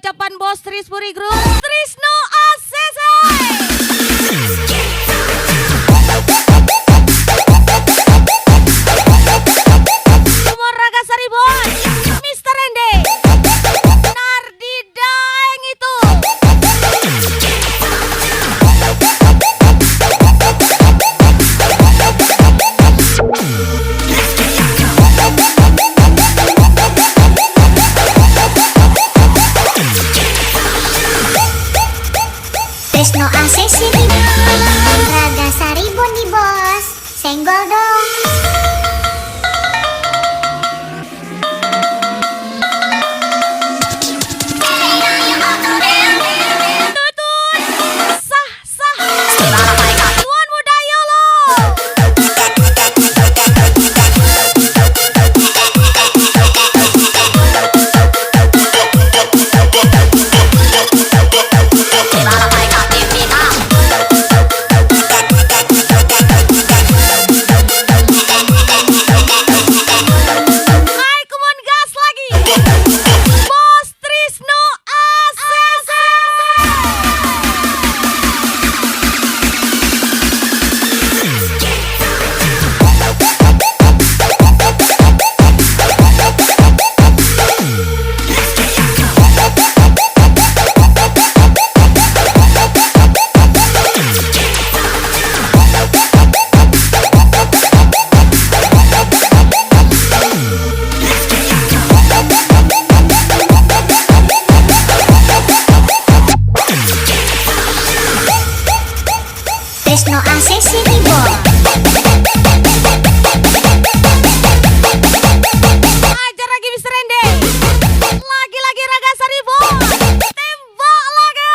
ucapan Bos Trispuri Group Trisno ACC. Sumur Raga Saribon, Mr. Rende, Nardi Daeng itu. Trisno ACC di bos, Raga Saribon di bos, senggol dong. Tuan Muda Yolo. Hai, kumon gas lagi. Bos Trisno ACC. Trisno ACC di bos. Ajar lagi Mr. Rende. Lagi-lagi Raga Saribon. Tembak lagi.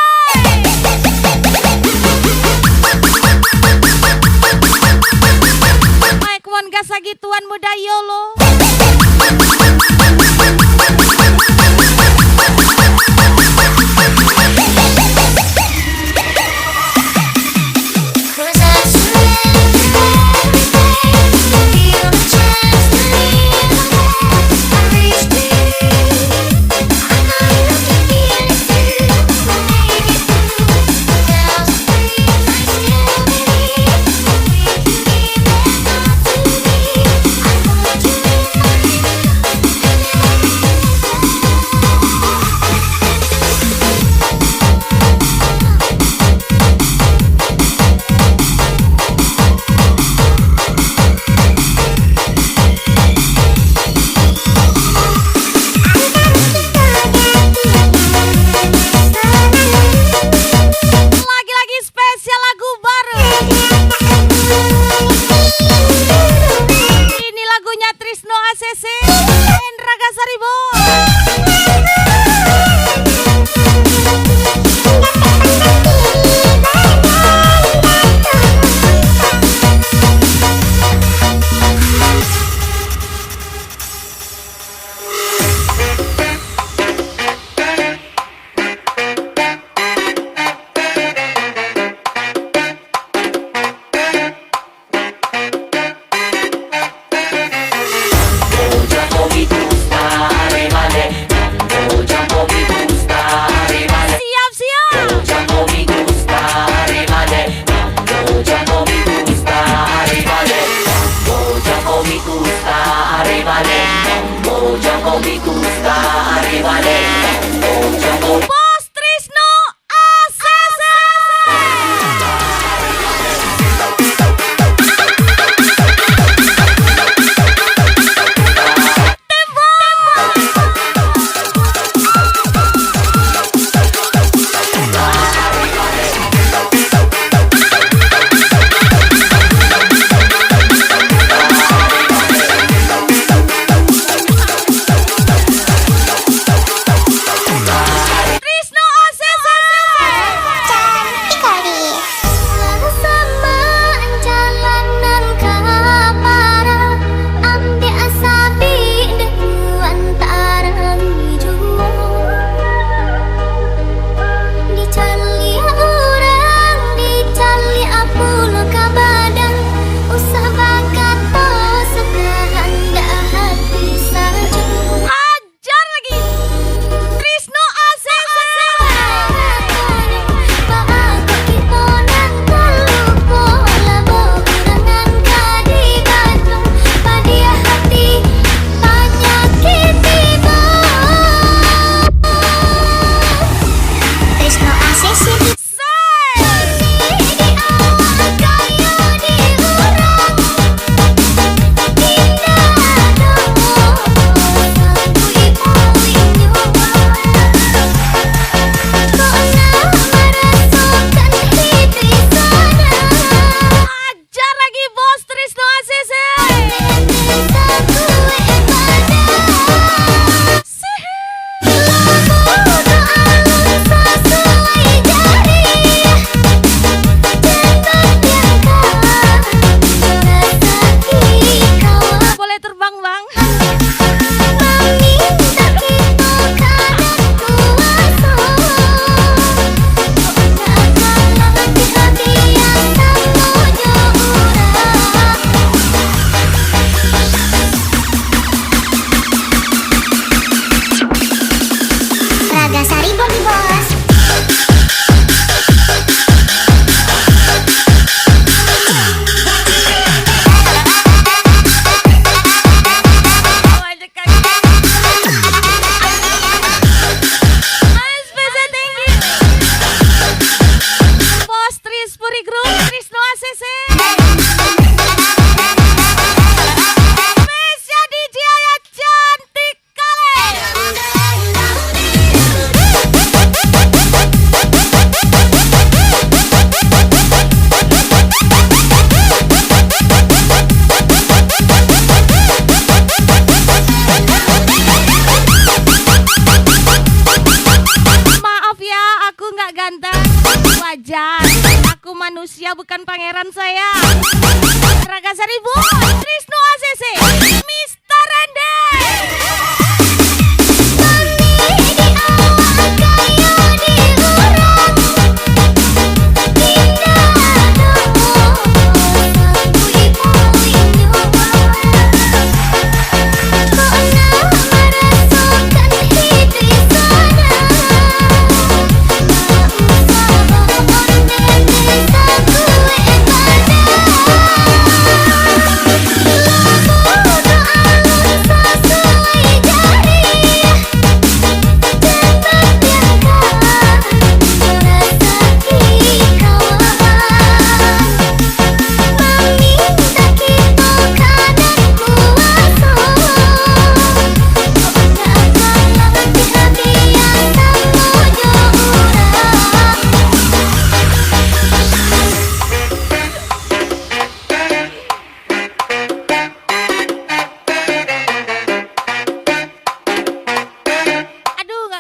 Hai, kumon gas lagi Tuan Muda Yolo. Lagi-lagi spesial lagu baru. Ini lagunya Trisno ACC dan Raga Saribon. Bos Trisno ACC. ya, bukan pangeran saya. Ragasari Boy, Trisno ACC, Mr. Rende.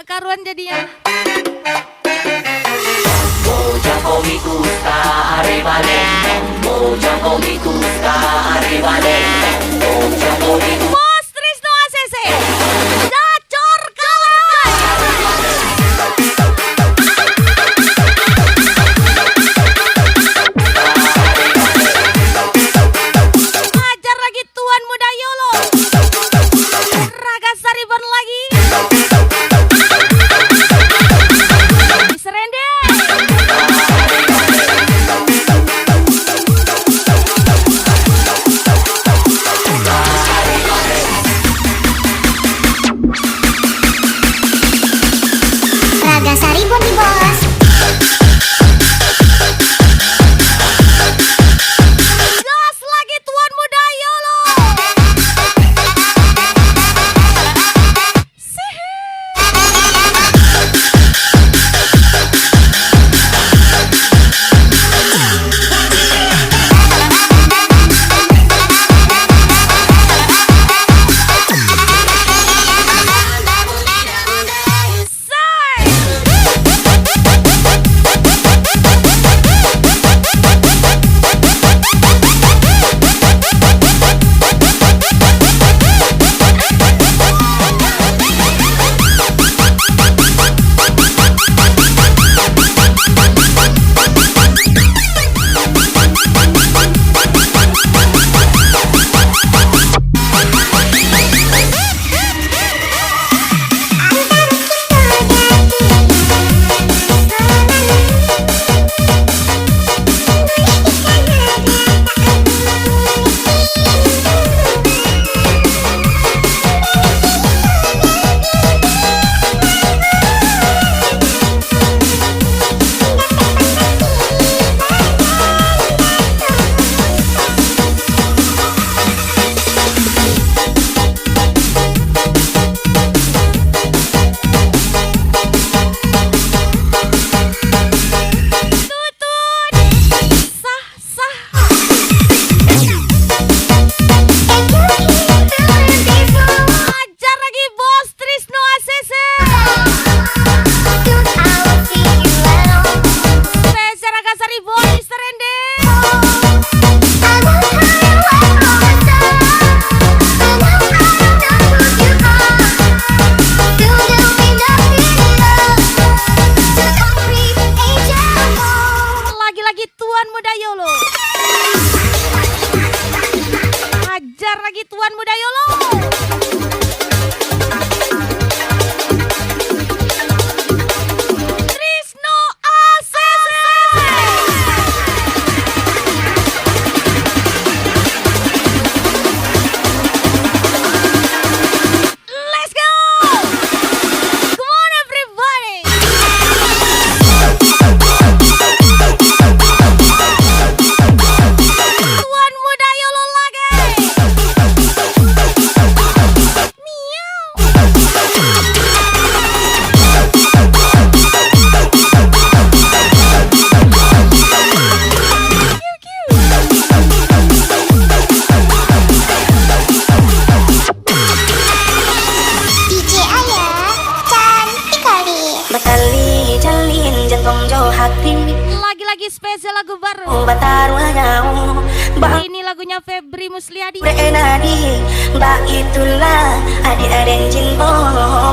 Karuan jadinya. Bos Trisno ACC, gacor kawan. Ajar lagi Tuan Muda Yolo. Ragasari Bon lagi. Ragasari Boni Bos. Gas lagi Tuan Muda Yolo. Tuan Muda Yolo. Hajar lagi Tuan Muda Yolo. Trisno ACC. Let's go. Come on everybody. Tuan Muda Yolo lagi. lagi spesial lagu baru. Ini lagunya Febri Musliadi. Mbak itulah adik-adik cinta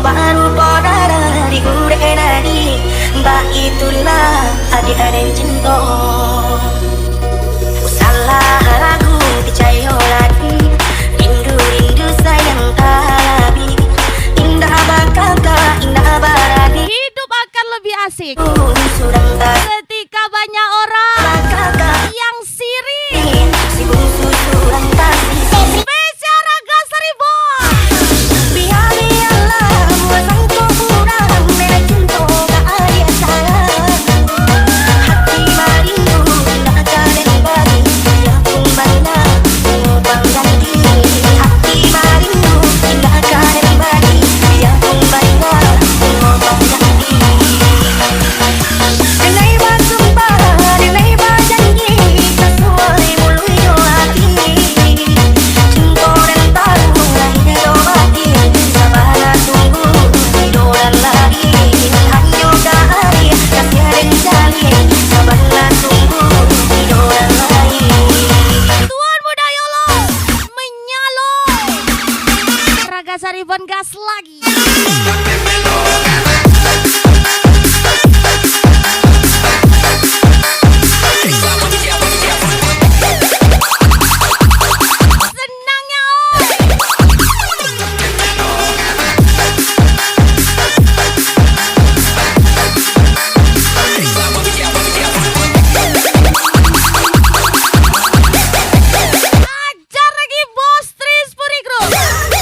baru podara di gure nadi. Mbak itulah adik-adik cinta. Salah lagu dicayo lagi. Rindu-rindu sayang talabi. Indah bakaka, indah baradi. Hidup akan lebih asik Surang tak ketika banyak orang bakaka. yang siri. Si bungsu surang kasih. Spesial Raga Saribon. Biar-biarlah buatanku kurang cinta gak ada sayang. Hati marindu tak karen bagi dia pun banyak mengubang ganti. Hati marindu tak karen bagi dia pun banyak mengubang ganti. Denai bersumpah, denai berjanji sesuai mulut hati. Cinta dan tahu hidup hati. Sabarlah tunggu hidup lagi. Hanya hari kasih dan jali. Sabarlah tunggu hidup lagi. Tuan Muda Yolo menyalo. Raga Saribon gas lagi. Senangnya oi. Ajar lagi bos Tris Puri Group.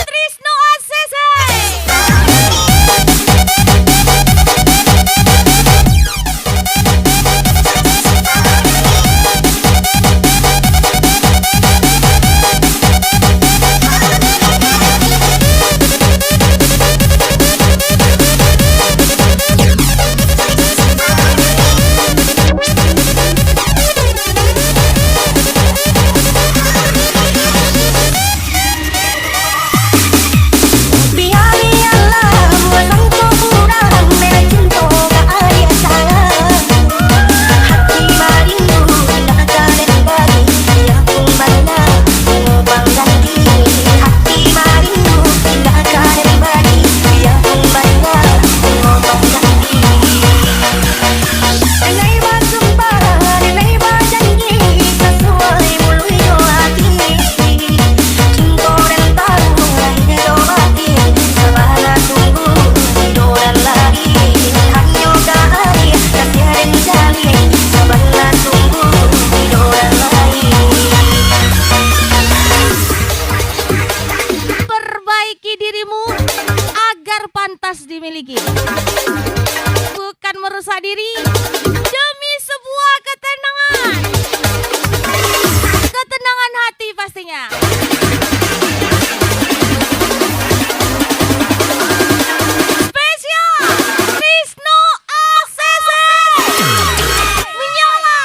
Trisno ACC. Biar-biarlah buatanku kurang cinta gak ada sayang. Hati marindu tak karen bagi dia pun banyak mengubang ganti. Hati marindu tak karen bagi dia pun banyak mengubang ganti. Denai bersumpah, denai berjanji sesuai mulut hati. Cinta dan tahu hidup hati. Sabarlah tunggu hidup lagi. Hanya hari kasih dan jali. Sabarlah tunggu hidup lagi. Perbaiki dirimu agar pantas dimiliki. Bukan merusak diri demi sebuah ketenangan. Ketenangan hati pastinya. Spesial Trisno ACC. Menyala.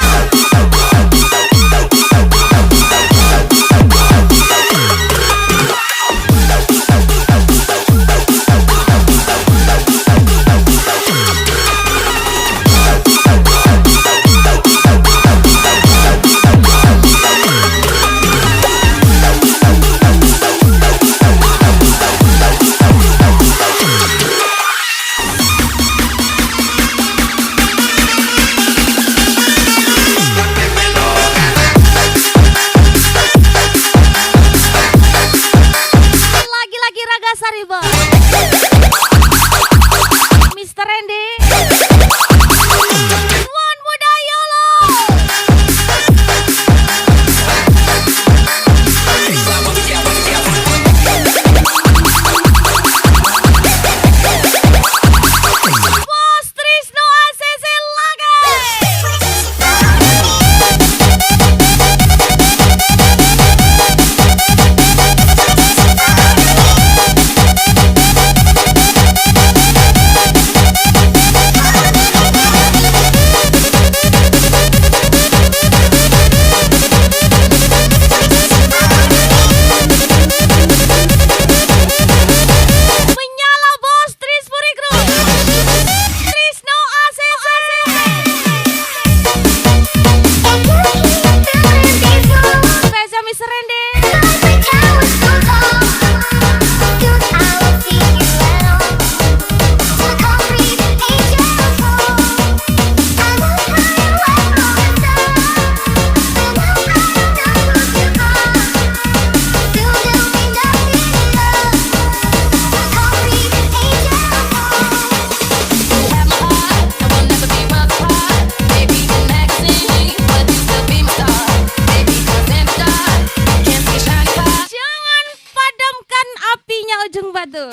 ujung batu.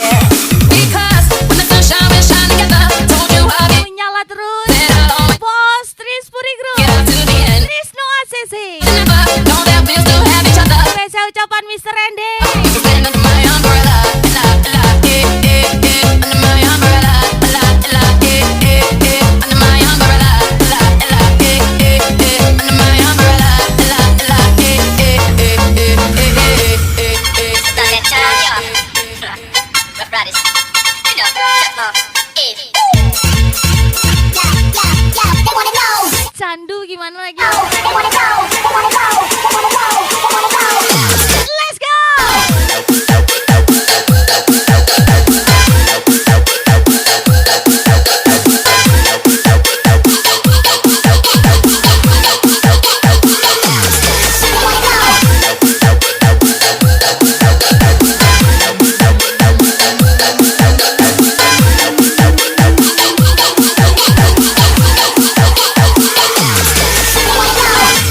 Because when the sunshine will shine together, told you I'll be Menyala terus. there along. Bos Tris Puri Group. Get out to the end. Trisno ACC. Never know that we'll still have each other. Spesial ucapan Mr. Randy. So stand under my umbrella, under my umbrella, under my umbrella, under my umbrella, They wanna know. Candu gimana lagi? They wanna know. They wanna know. They wanna know. They wanna know. Let's go.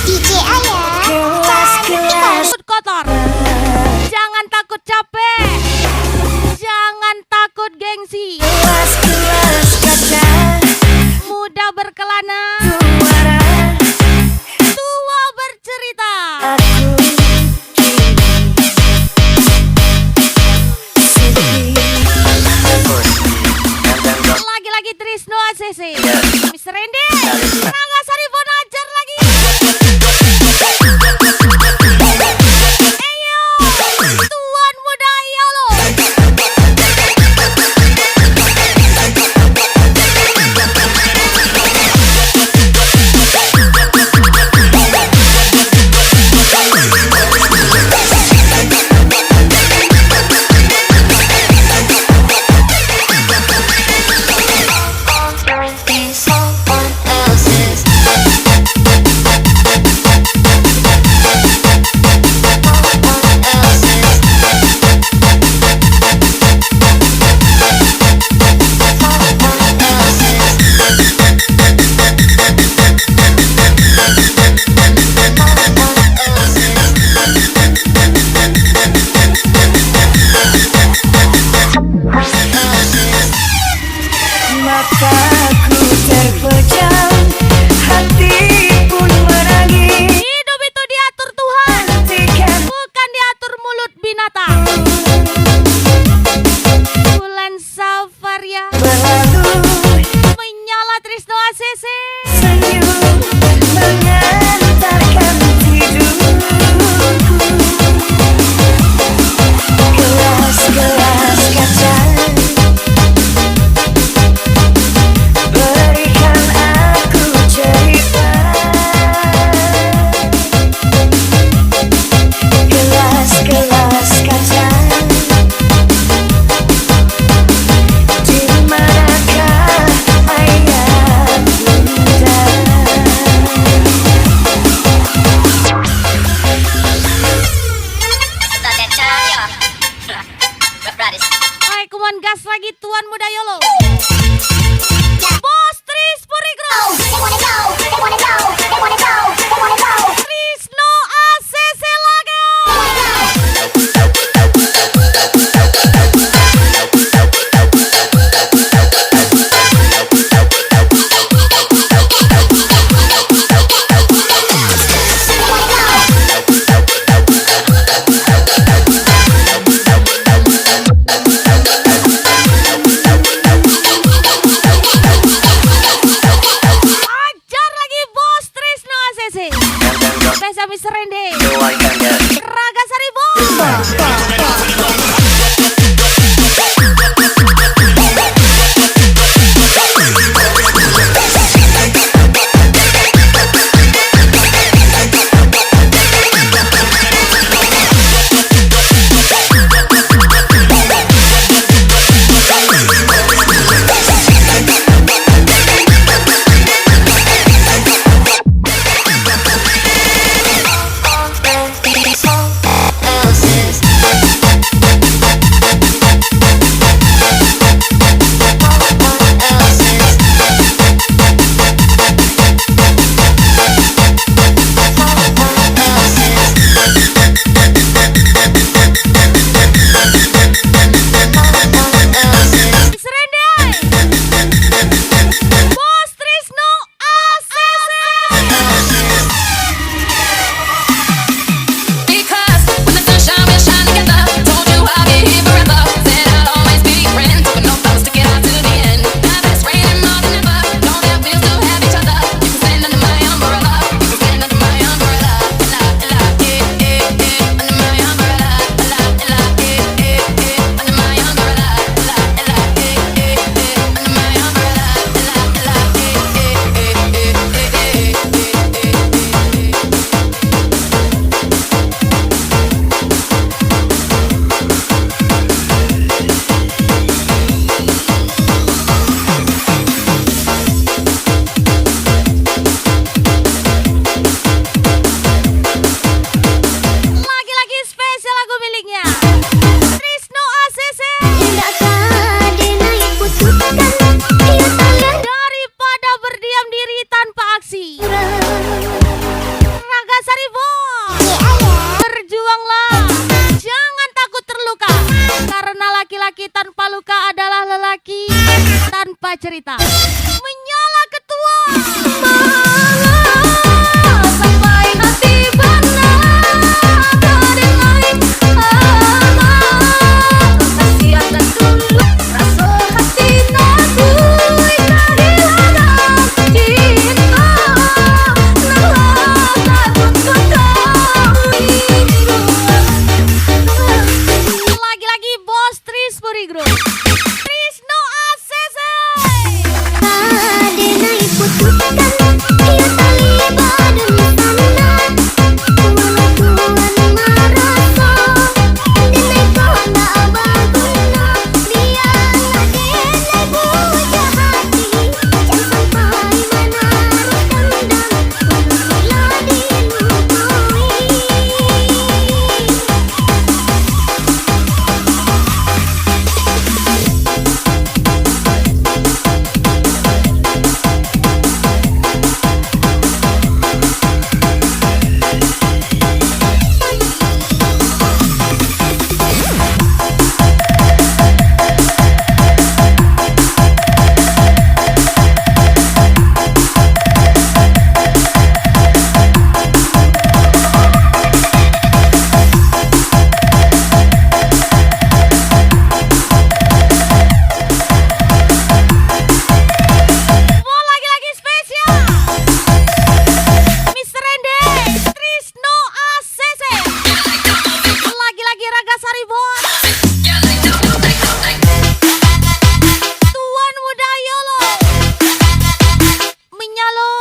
DJ Ayah. Takut kotor. Jangan takut capek. Jangan takut gengsi. Kelas kaca Muda berkelana. suara Tua bercerita. aku sedih. Lagi-lagi Trisno ACC. Mr. Randy. Rangga Saribon ajar lagi. Eyo. Tuan muda Yolo. someone else's. Maka ku terpejam, hati pun menangis. Hidup itu diatur Tuhan. Hentikan Bukan diatur mulut binatang. Bulan Safaria. berlalu, Menyala Trisno ACC. senyum mengantarkan tidurku. Gelas-gelas kaca berikan aku cerita. Gelas-gelas kaca, di manakah ayah bunda? Hai, kuman gas lagi Tuan Muda Yolo. Bos Tris Puri Group. They wanna know. They wanna know. They wanna know. They wanna know. Trisno ACC lagi. Ajar lagi Bos Trisno ACC. Spesial Mr. Randy. Raga Saribon. Someone else's. sebuah cerita. Menyala ketua. Sampai hati benar berdilai kasih atas dulu rasa hati aku kehilangan cinta takut Lagi-lagi bos Tris Puri Group. Trisno ACC. Adenai putuskan ia taliban tanah Tuan marasa Denai kona baguna Dia adenai buja hati Jangan sampai menaruh dendam Pula dilukui Lagi-lagi spesial. Mr. Rende, Trisno ACC. Lagi-lagi Raga Saribon. Tuan Muda Yolo. Menyalo.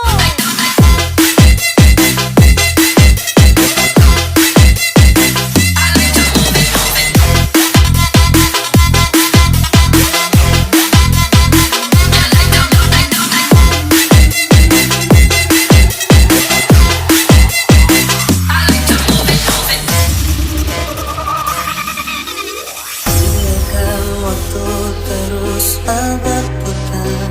Biarkan waktu terus berputar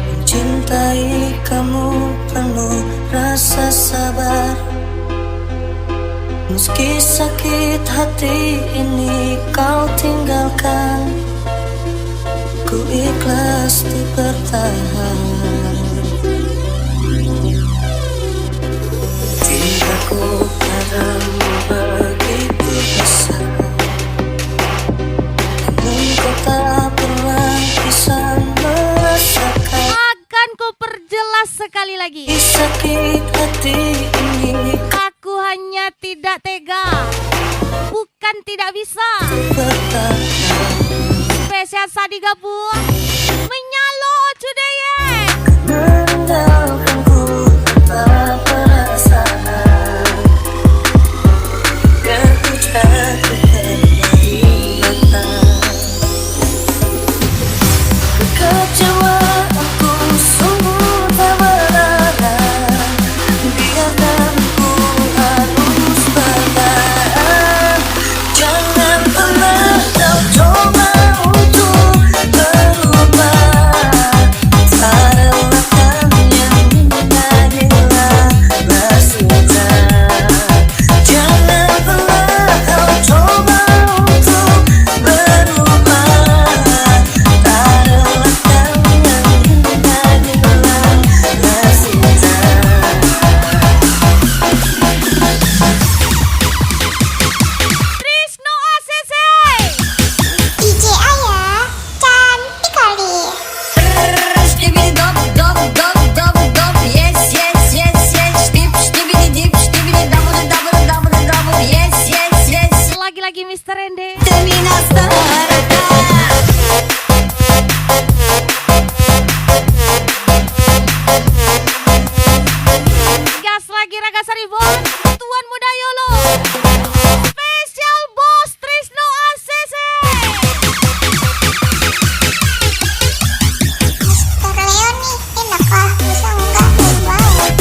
mencintai kamu penuh rasa sabar meski sakit hati ini kau tinggalkan ku ikhlas untuk bertahan cintaku padamu begitu besar namun kau tak pernah bisa merasakan Akan ku perjelas sekali lagi. sakit hati ini Aku hanya tidak tega. Bukan tidak bisa. bertahan Spesial Sadi Gabung. Menyalo Cudeye. meninggalkanku tanpa perasaan biar ku jatuh terbata kekecewaanku sungguh tak berarah biarkan ku harus bertahan jangan pernah kau coba untuk berubah tak relakan yang indah hilang cinta jangan pernah kau coba untuk berubah tak relakan yang indah hilang cinta Trisno ACC. DJ Ayah cantik kali Stibidi dop dop dop dop dop yes yes yes yes stibidi dip stibidi double double double double yes yes yes Lagi-lagi Mr. Rende. termina starata Gas lagi Raga Saribon. Tuan Muda Yolo. Spesial bos Trisno ACC. Mr. Leoni enak lah bisa enggak baik-baik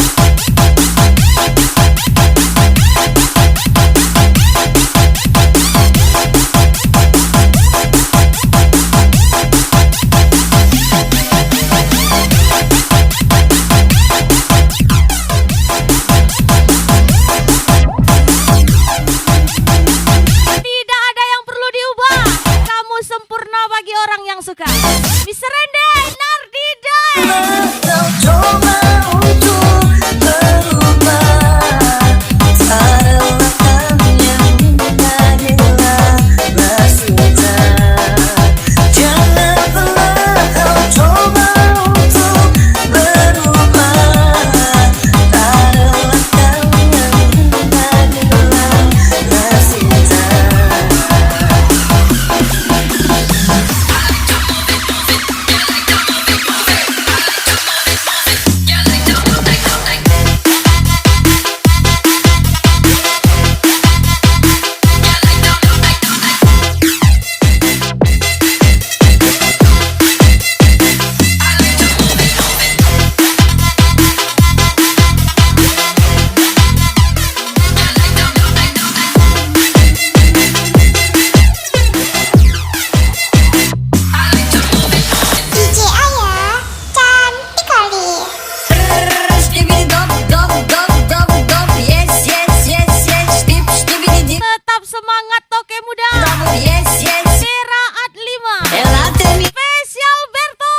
Oke Muda, Yes, yes. Dera Adlima, Elatemi. Spesial Berto.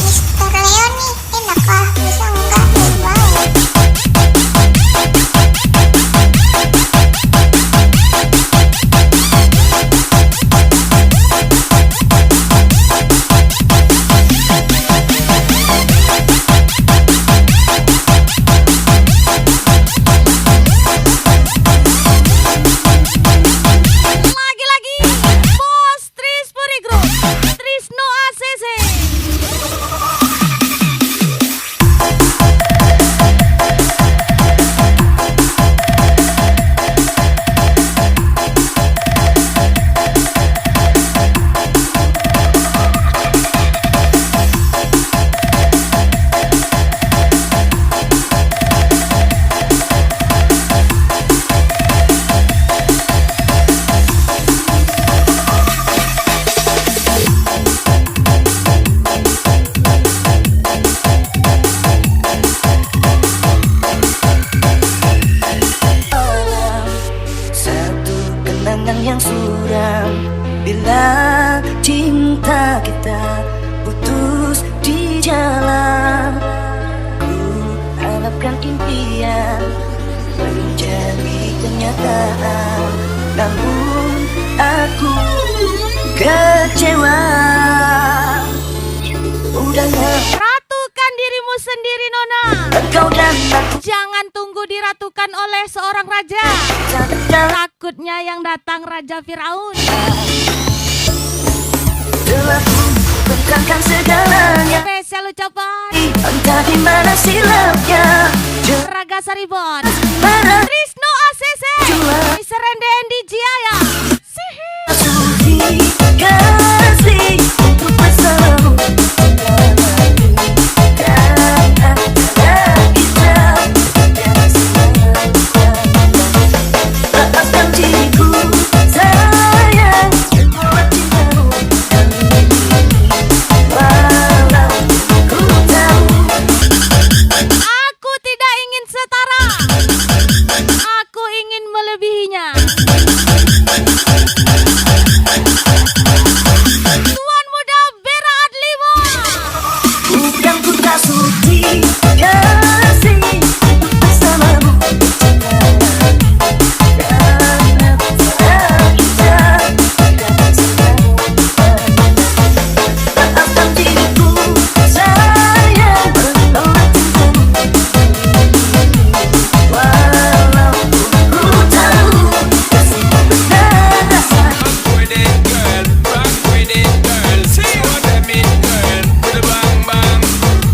Mister Leoni, enakkah bisa enggak baik-baik? Lagi-lagi, Bos Tris Puri Group, Trisno ACC. Satu kenangan yang suram bila cinta kita putus di jalan. Ku harapkan impian menjadi kenyataan, namun aku kecewa. Udahlah, Ratukan dirimu sendiri Nona. engkau dan aku Jangan tunggu diratukan oleh seorang raja. sedang Takutnya yang datang Raja Firaun. telah ku bentangkan segalanya. Spesial ucapan Entah di mana silapnya, Raga Saribon, mana Trisno ACC, Mister Rende Endi Jaya. Sihir. suci kasih untuk bersamamu. Dan antara kita tiada selamanya. Lepaskan diriku sayang, buat cintamu. Walau ku tahu Aku tidak ingin setara. Aku ingin melebihinya. Tuan Muda Bera Adlima. bukan ku tak suci kasih untuk bersamamu. Dan antara kita tiada selamanya. Lepaskan diriku sayang, menolak cintamu. Walau ku tahu kasih benar rasa. Rock with it, girl. Rock with it, girl. See what I mean, girl. With a bang bang.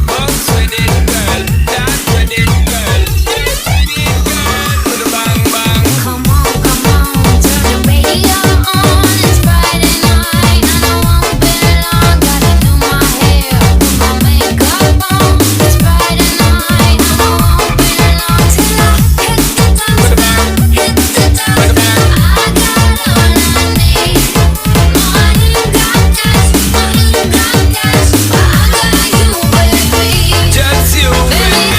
Bounce with it, girl. Dance with it, girl. Dance with it, girl. With a bang bang. Come on, turn the radio on. It's Friday night and I won't be long. Gotta do my hair, put my makeup on. It's Friday night and I won't be long till I hit the dance floor, hit the dance floor. I got all I need. No, I ain't got cash, I ain't got cash, but I got you with me. Just you with me.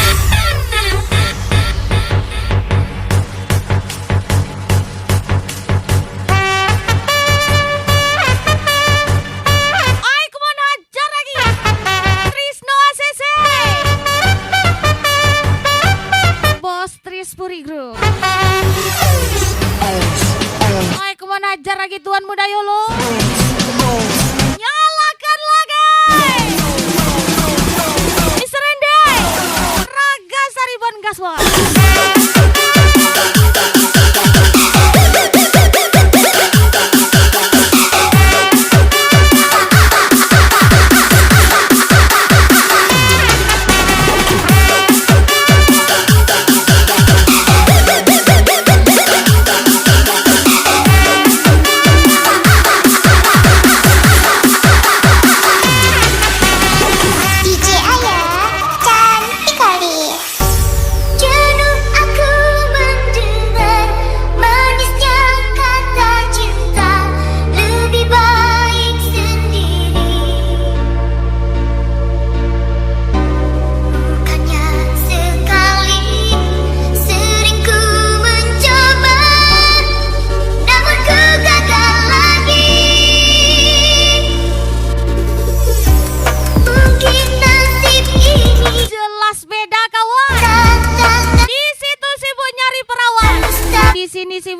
Ay, kumon hajar lagi. Trisno ACC. Bos Tris Puri Group. Ay, kumon hajar lagi Tuan Muda Yolo. Nyalakan lagi. Mister Rende. Raga Saribon Gaswar.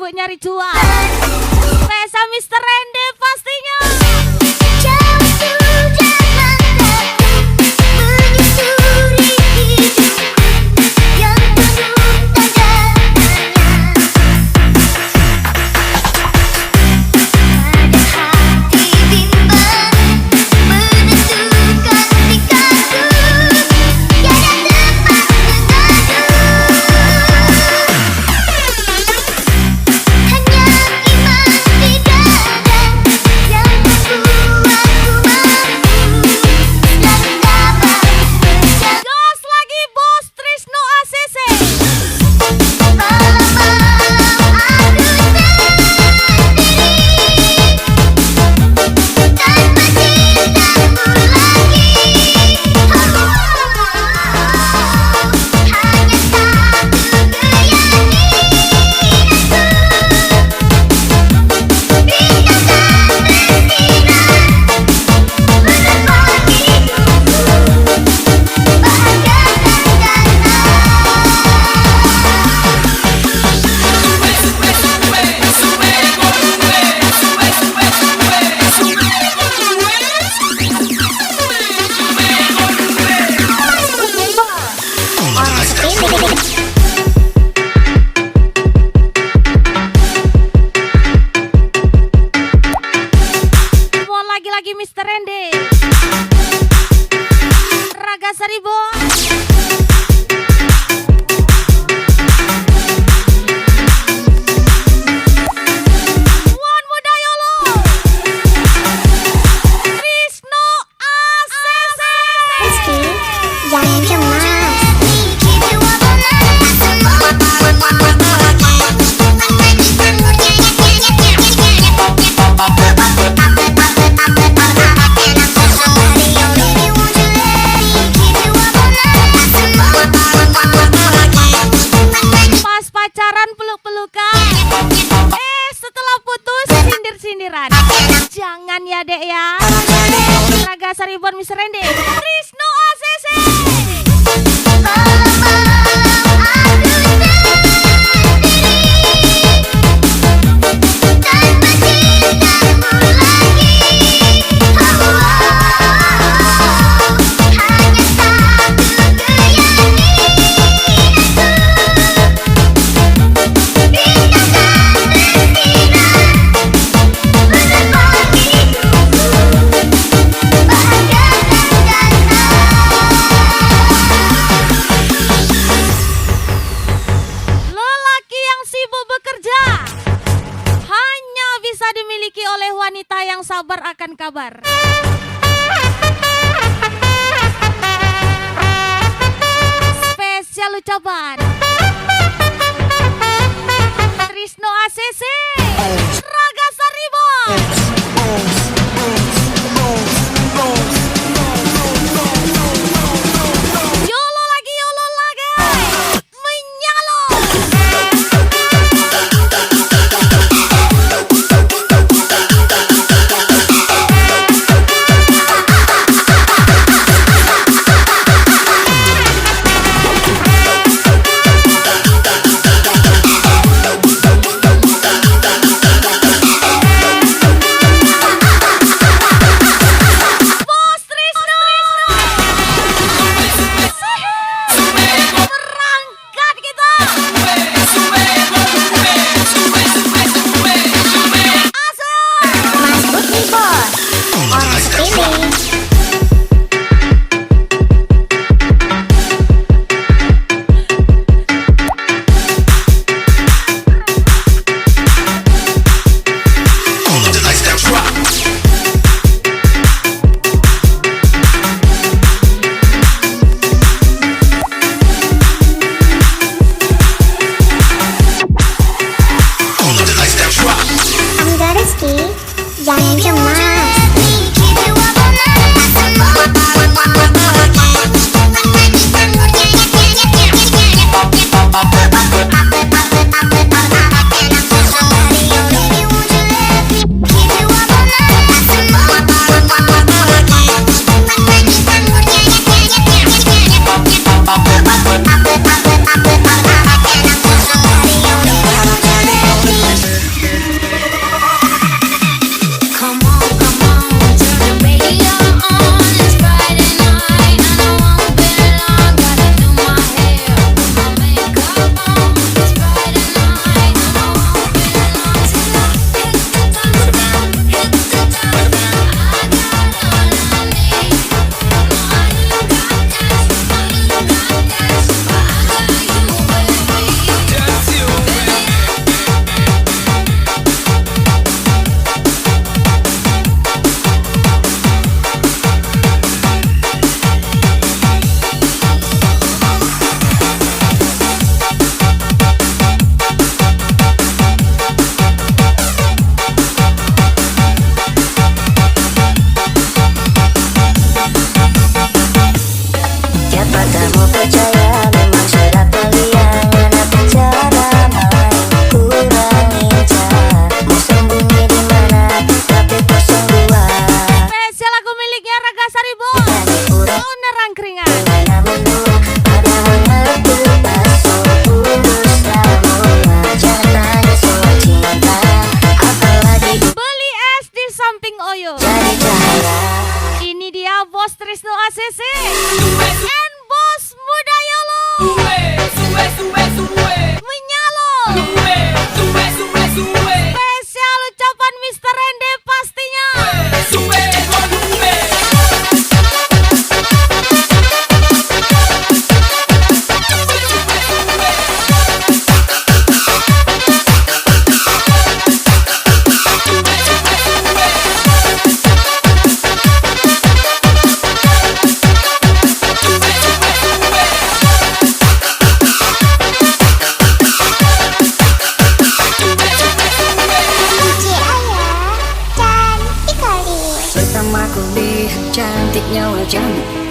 sibuk nyari cuan. Spesial Mr. Rende pastinya. Jauh sudah langkahku menyusuri hidupku yang penuh tanda tanya. Pada hati bimbang menentukan sikapku, tiada tempat mengadu. Hanya iman di dada yang membuatku mampu selalu dapat menjaga. Gas lagi bos Trisno ACC. Malam-malam aku sendiri tanpa cintamu lagi. Hanya satu keyakinanku, bintang tak bersinar menerbang hidupku, orang sepele. Mau lagi-lagi Mr. Rende. Raga Saribon. Wan Mudayolo. Trisno ACC. Rizky, jangan cemas. Pas pacaran peluk-pelukan. Setelah putus sindir-sindiran. Jangan ya dek ya. Raga Saribon Mr. Rende. Trisno ACC. Lelaki yang sibuk bekerja hanya bisa dimiliki oleh wanita yang sabar akan kabar. Spesial ucapan Trisno ACC Raga Saribon. Yolo lagi menyalo. Bos Trisno berangkat kita. Asal. Mas Bukti Bos, orang sepele. Angga Rizky, jangan cemas.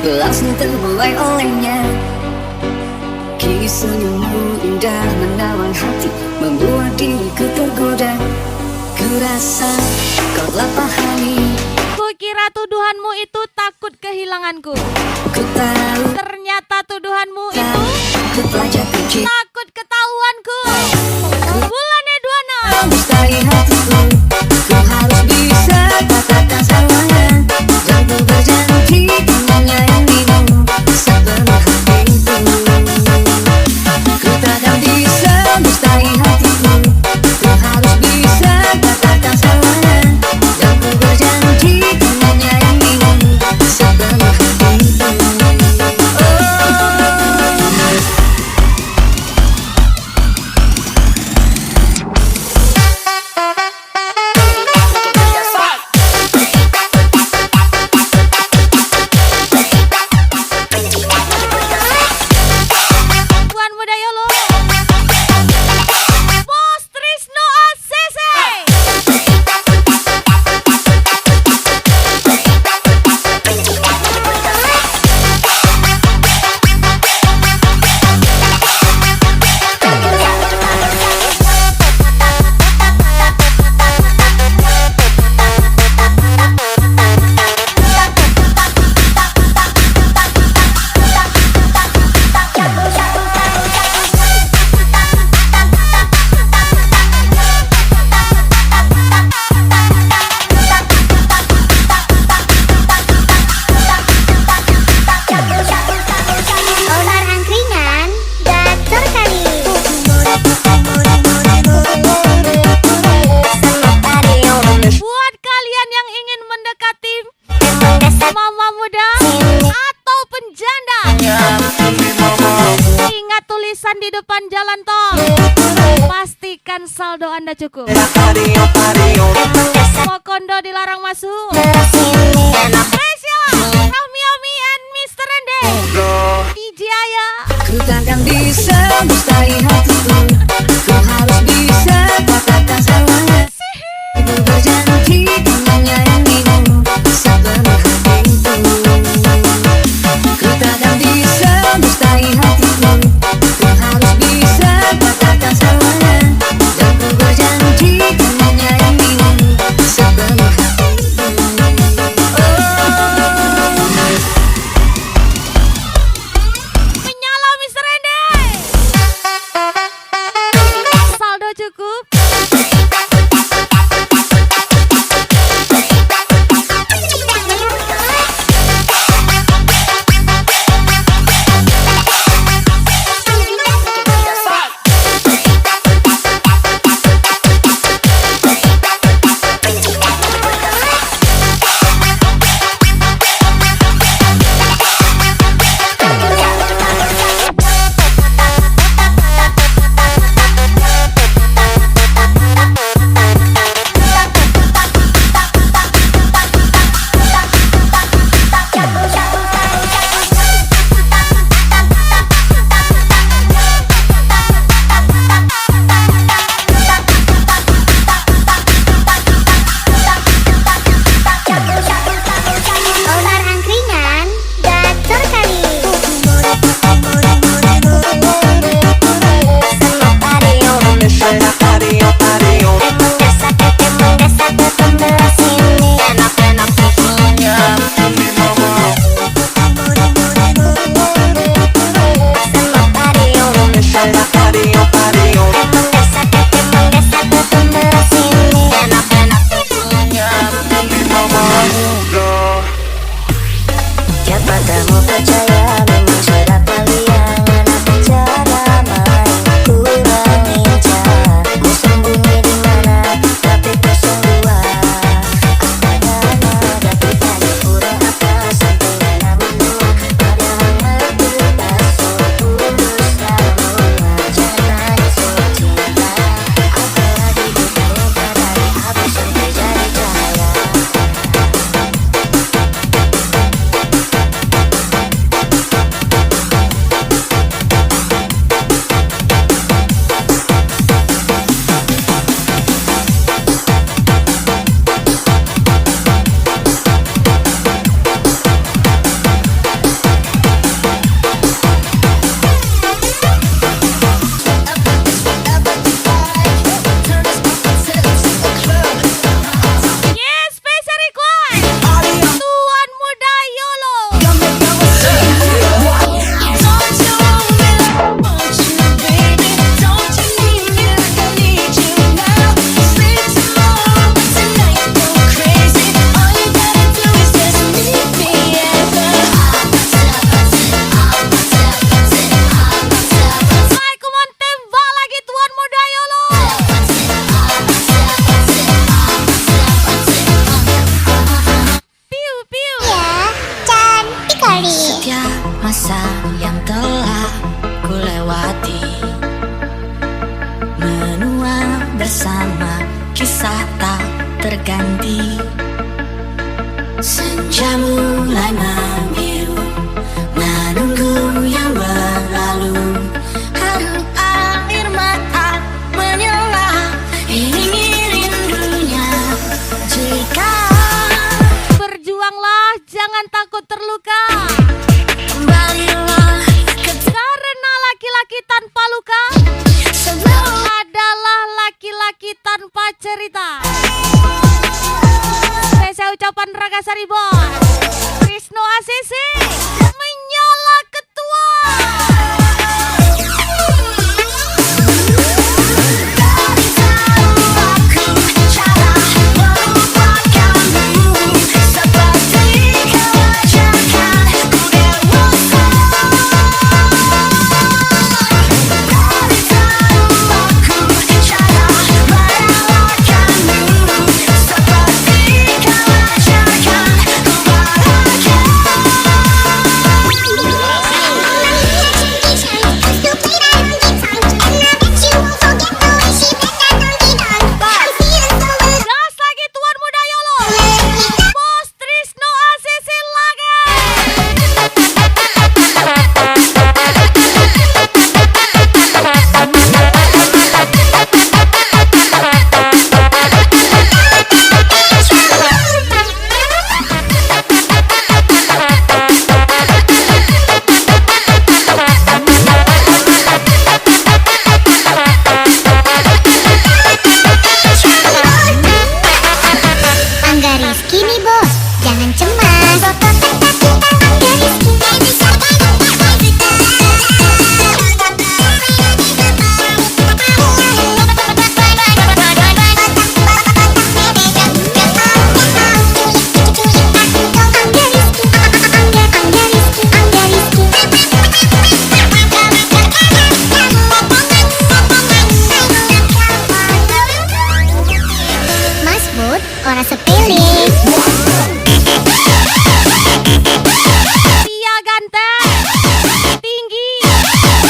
langsung terbuai olehnya. Senyummu indah menawan hati, membuat diriku tergoda. Kurasa kau telah pahami. Kukira tuduhanmu itu takut kehilanganku. Ku tahu Ternyata tuduhanmu itu ku telah jatuh cinta. takut ketahuanku. Bulan Edwana. Mustahil hatiku, ku harus bisa katakan semuanya. Dan ku berjanji kan menyayangimu sepenuh hatiku. Ku takkan bisa, mustahil hatiku, ku harus bisa katakan semuanya. Dan ku berjanji kan menyayangimu sepenuh hatiku. Tuan Muda Yolo. Bos Trisno ACC. Owner angkringan, Dr. Kali. Buat kalian yang ingin mendekati mama muda atau penjanda, ingat tulisan di depan jalan tol. Pastikan saldo Anda cukup. Mokondo dilarang masuk. Spesial Rahmi Ami and Mr. Rende. DJ Aya. Ku takkan bisa, mustahil hatiku, ku harus bisa katakan semuanya. Ku berjanji kan menyayangimu sepenuh hatiku. Ku takkan bisa, mustahil hatiku, ku harus bisa katakan semuanya. Dan ku berjanji kan menyayangimu sepenuh hatiku. Menyala Mr. Rende. Saldo cukup. kisah tak terganti. Senja mulai membiru, menunggu yang berlalu. Haru air mata menyala, iringi rindunya. Jika Berjuanglah, jangan takut terluka. kembalilah ke Karena laki-laki tanpa luka sebelum adalah laki-laki tanpa cerita. Spesial ucapan Raga Saribon, Krisno ACC, menyala ketua. Gas lagi Tuan Muda Yolo, Bos Trisno ACC lagi. Angga Rizky nih bos, jangan cemas. Angga Rizky. Mas Bud, orang sepele. Dia ganteng, tinggi,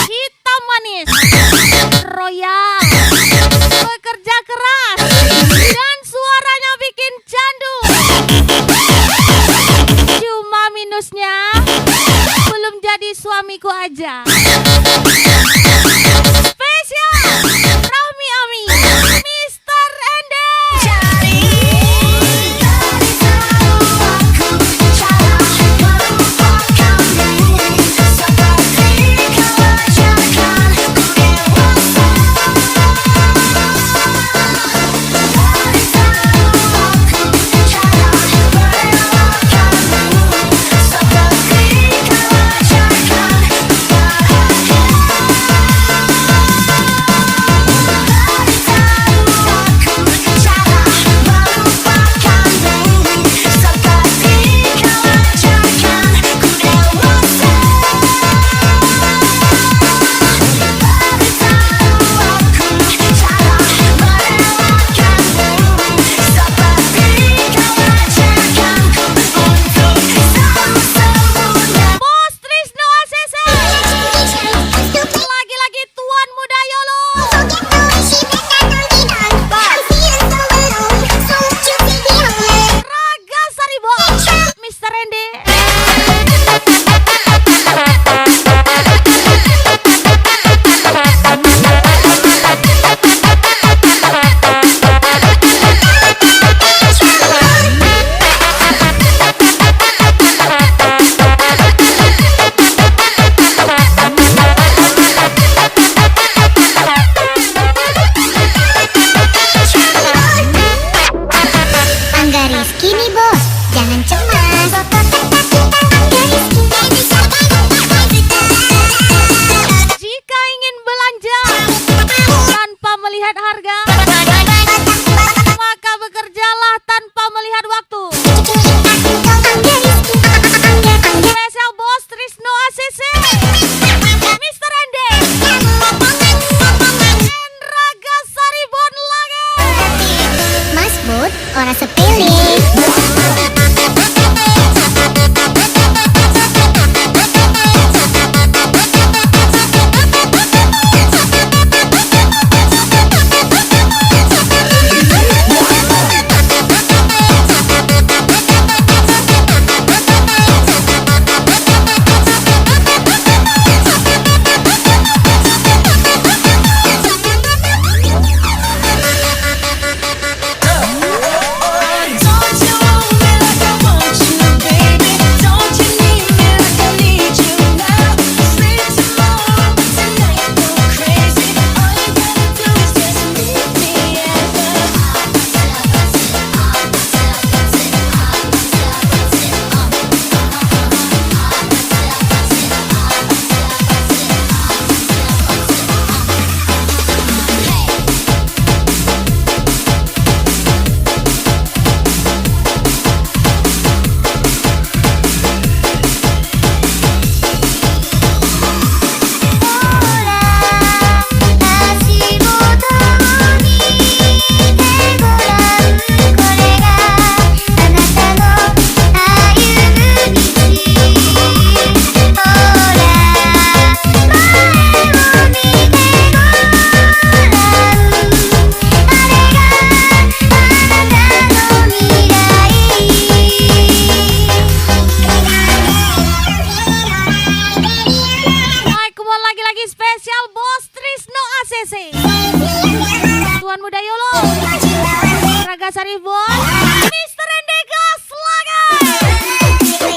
hitam manis, royal, bekerja keras, dan suaranya bikin candu. Cuma minusnya belum jadi suamiku aja. Spesial Rami Ami, Mr. Ende. Bos Trisno ACC, lagi-lagi Tuan Muda Yolo, Raga Saribon, Mr. Ende. Angga Rizky nih bos, jangan cemas. Angga Rizky. Jika ingin belanja tanpa melihat harga, maka bekerjalah tanpa melihat waktu. Spesial Bos Trisno ACC, Mr. Ende, dan Raga Saribon lagi. Mas Bud, orang sepele. Raga Saribon, Mr. Endega Slagan.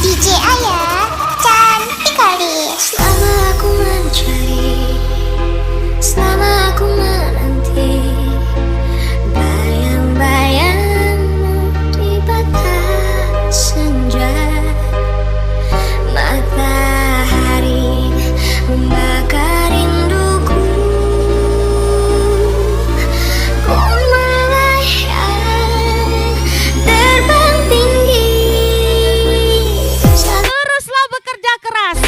DJ Ayah, cantik kali. Selama aku mencari, selama aku menanti bayang-bayangmu di batas senja. Matahari membakar rinduku, ku melayang terbang tinggi. Teruslah bekerja keras,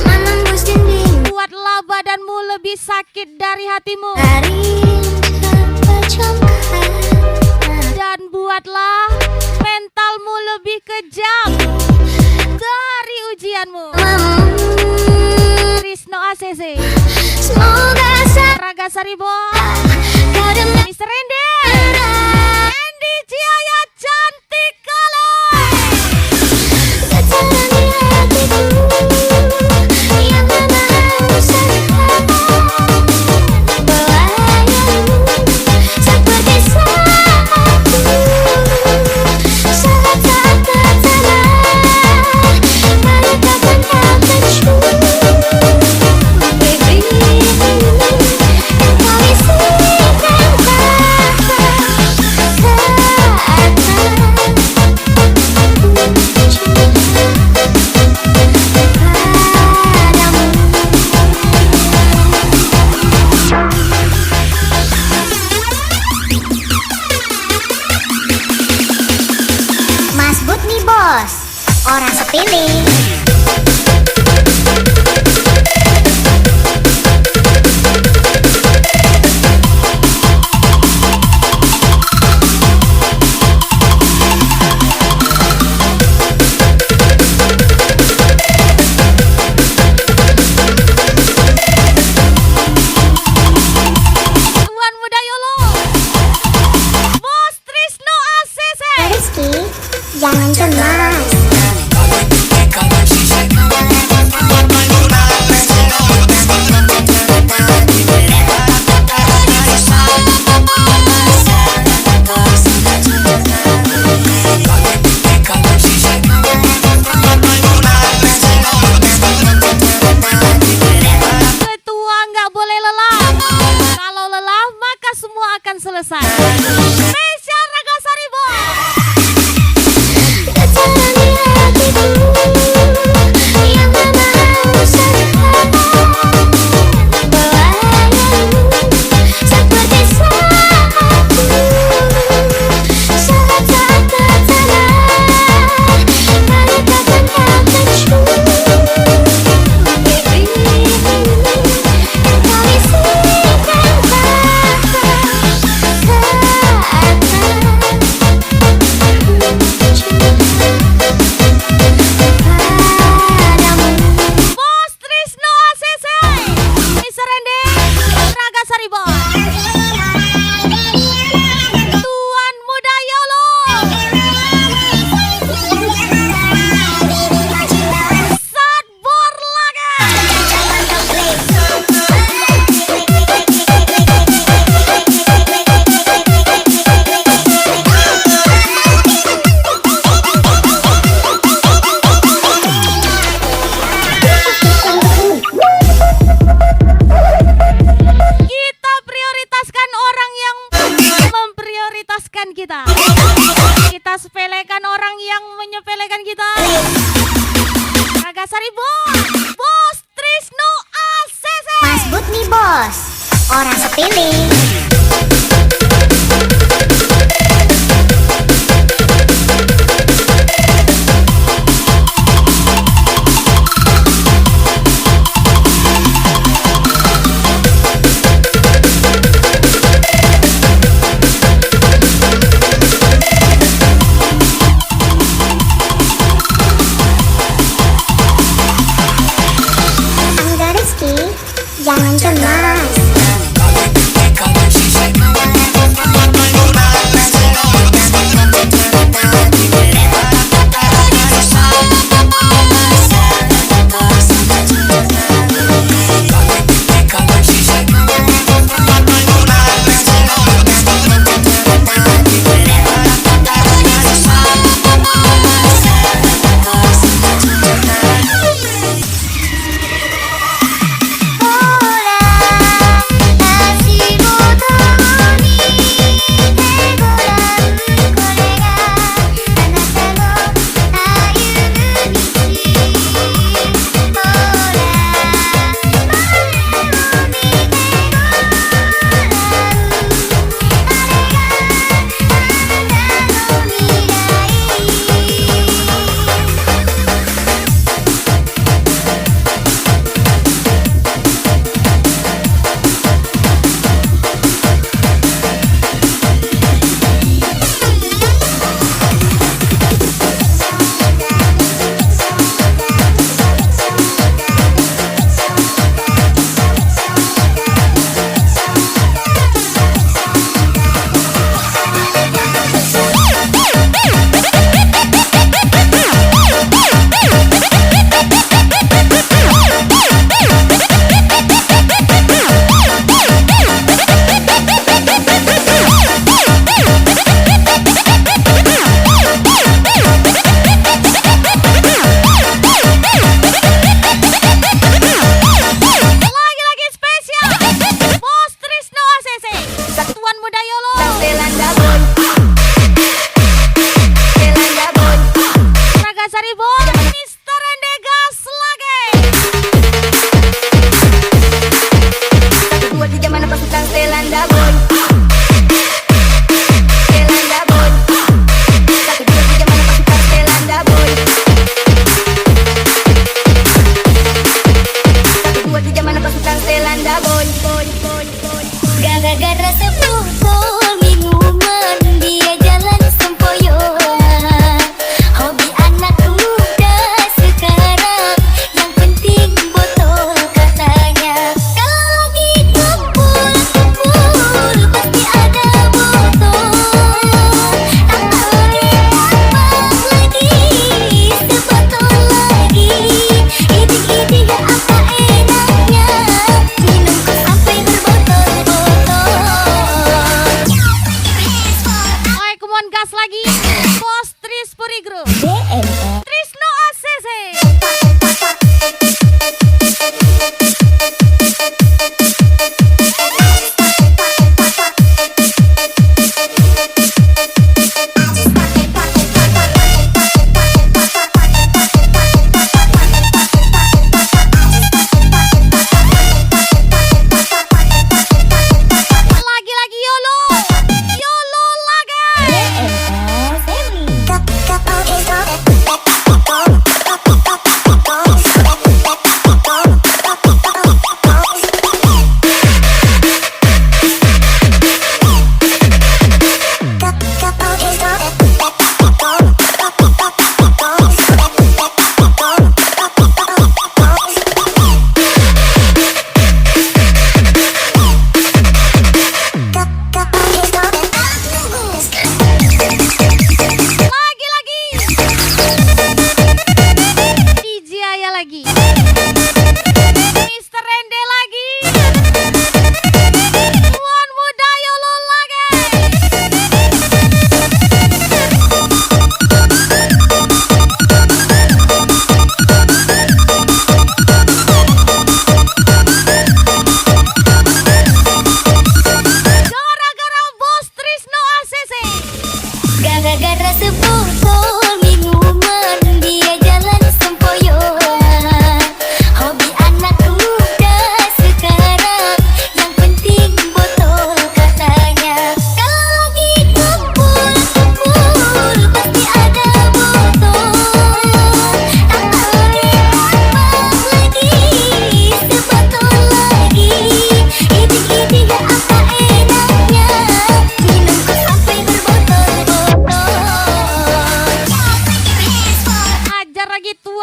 Menembus dinding buatlah badanmu lebih sakit dari hatimu, hari terpejamkan. dan buatlah mentalmu lebih kejam dari ujianmu. Trisno ACC, Semoga Raga Saribon, kau dengar Mr. Andy Jaya cantik kali. getaran di hatiku yang lama usahkan. Melayangmu seperti salju saat pertama kali kapan kau tercium. Baby, kau isikan Mas Bud nih bos, orang sepele. Tuan Muda Yolo, Bos Trisno ACC. Rizky, jangan cemas. Ketua nggak boleh lelah. Kalau lelah maka semua akan selesai. Spesial Raga Saribon. getaran di hatiku yang lama usahkan. Melayangmu seperti salju saat pertama kali kapan kau tercium. Baby, kau isikan Bos Trisno ACC. Mr. Andy, Raga Saribon. Tuan Muda Yolo. Sadbor lagi. Kita prioritaskan orang yang memprioritaskan kita. Kita sepelekan orang yang menyepelekan kita. Raga Saribon, Bos Trisno ACC. Mas Bud nih bos, orang sepele.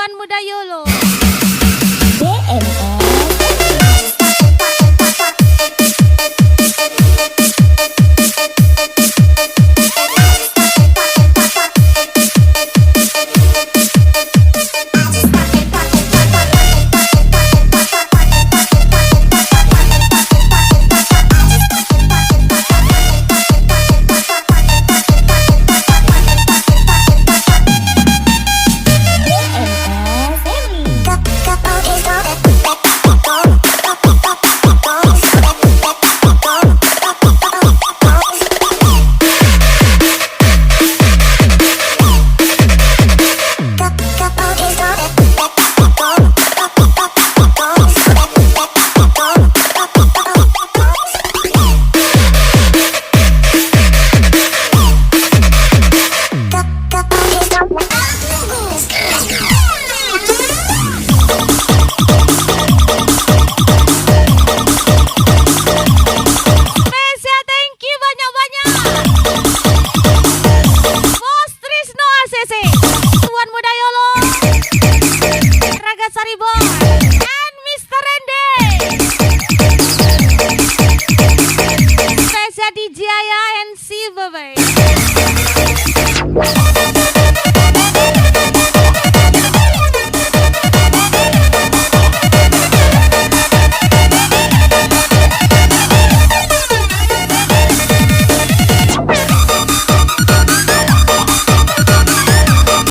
Tuan Muda Yolo. DMS